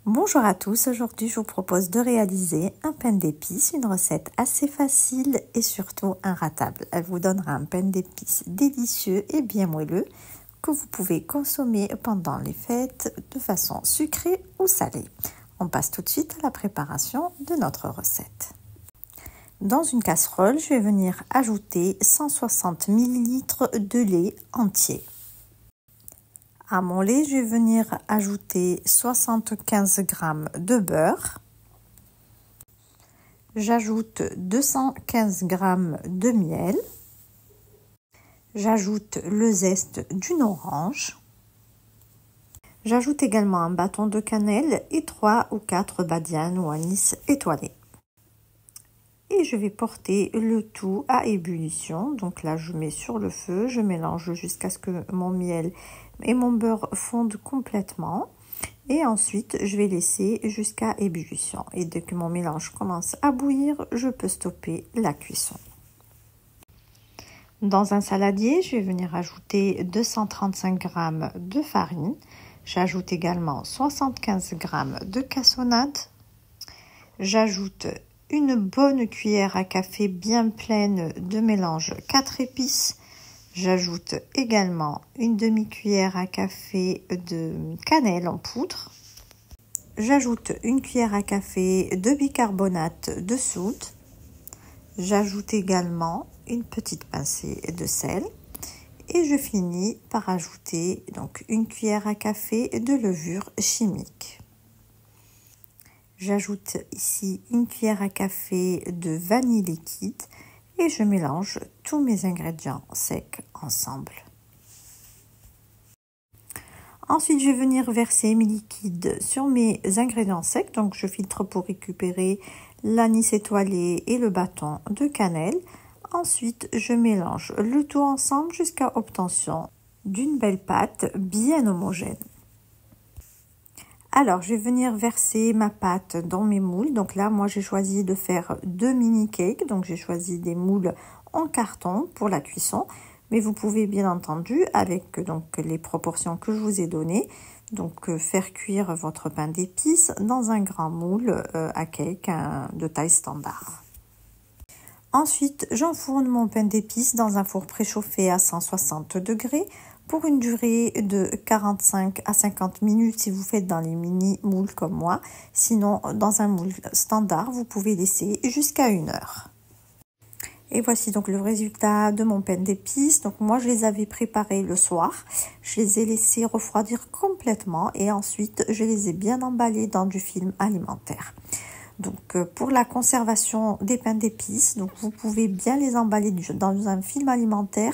Bonjour à tous, aujourd'hui je vous propose de réaliser un pain d'épices, une recette assez facile et surtout inratable. Elle vous donnera un pain d'épices délicieux et bien moelleux que vous pouvez consommer pendant les fêtes de façon sucrée ou salée. On passe tout de suite à la préparation de notre recette. Dans une casserole, je vais venir ajouter 160 ml de lait entier. À mon lait, je vais venir ajouter 75 g de beurre. J'ajoute 215 g de miel. J'ajoute le zeste d'une orange. J'ajoute également un bâton de cannelle et 3 ou 4 badianes ou anis étoilés. Et je vais porter le tout à ébullition. Donc là, je mets sur le feu, je mélange jusqu'à ce que mon miel et mon beurre fondent complètement. Et ensuite, je vais laisser jusqu'à ébullition. Et dès que mon mélange commence à bouillir, je peux stopper la cuisson. Dans un saladier, je vais venir ajouter 235 g de farine. J'ajoute également 75 g de cassonade. J'ajoute une bonne cuillère à café bien pleine de mélange 4 épices. J'ajoute également une demi-cuillère à café de cannelle en poudre. J'ajoute une cuillère à café de bicarbonate de soude. J'ajoute également une petite pincée de sel. Et je finis par ajouter donc une cuillère à café de levure chimique. J'ajoute ici une cuillère à café de vanille liquide et je mélange tous mes ingrédients secs ensemble. Ensuite, je vais venir verser mes liquides sur mes ingrédients secs. Donc, je filtre pour récupérer l'anis étoilé et le bâton de cannelle. Ensuite, je mélange le tout ensemble jusqu'à obtention d'une belle pâte bien homogène. Alors, je vais venir verser ma pâte dans mes moules. Donc là, moi, j'ai choisi de faire 2 mini cakes. Donc, j'ai choisi des moules en carton pour la cuisson. Mais vous pouvez bien entendu, avec donc les proportions que je vous ai données, donc faire cuire votre pain d'épices dans un grand moule à cake de taille standard. Ensuite, j'enfourne mon pain d'épices dans un four préchauffé à 160 degrés pour une durée de 45 à 50 minutes si vous faites dans les mini moules comme moi. Sinon, dans un moule standard, vous pouvez laisser jusqu'à 1 heure. Et voici donc le résultat de mon pain d'épices. Donc moi, je les avais préparés le soir. Je les ai laissés refroidir complètement et ensuite, je les ai bien emballés dans du film alimentaire. Donc pour la conservation des pains d'épices, donc vous pouvez bien les emballer dans un film alimentaire.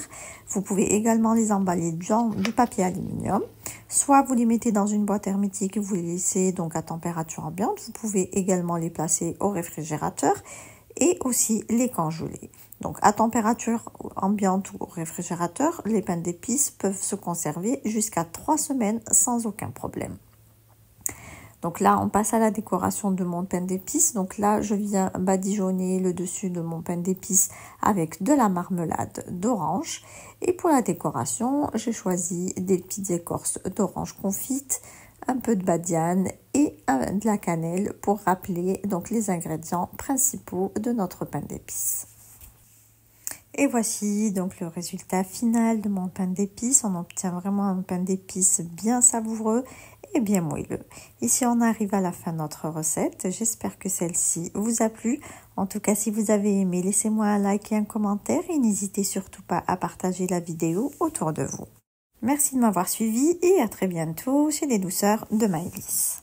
Vous pouvez également les emballer dans du papier aluminium. Soit vous les mettez dans une boîte hermétique et vous les laissez donc à température ambiante. Vous pouvez également les placer au réfrigérateur et aussi les congeler. Donc à température ambiante ou au réfrigérateur, les pains d'épices peuvent se conserver jusqu'à 3 semaines sans aucun problème. Donc là, on passe à la décoration de mon pain d'épices. Donc là, je viens badigeonner le dessus de mon pain d'épices avec de la marmelade d'orange. Et pour la décoration, j'ai choisi des petites écorces d'orange confite, un peu de badiane et de la cannelle pour rappeler donc les ingrédients principaux de notre pain d'épices. Et voici donc le résultat final de mon pain d'épices. On obtient vraiment un pain d'épices bien savoureux et bien moelleux. Ici, on arrive à la fin de notre recette. J'espère que celle-ci vous a plu. En tout cas, si vous avez aimé, laissez-moi un like et un commentaire et n'hésitez surtout pas à partager la vidéo autour de vous. Merci de m'avoir suivi et à très bientôt chez les douceurs de Maëlys.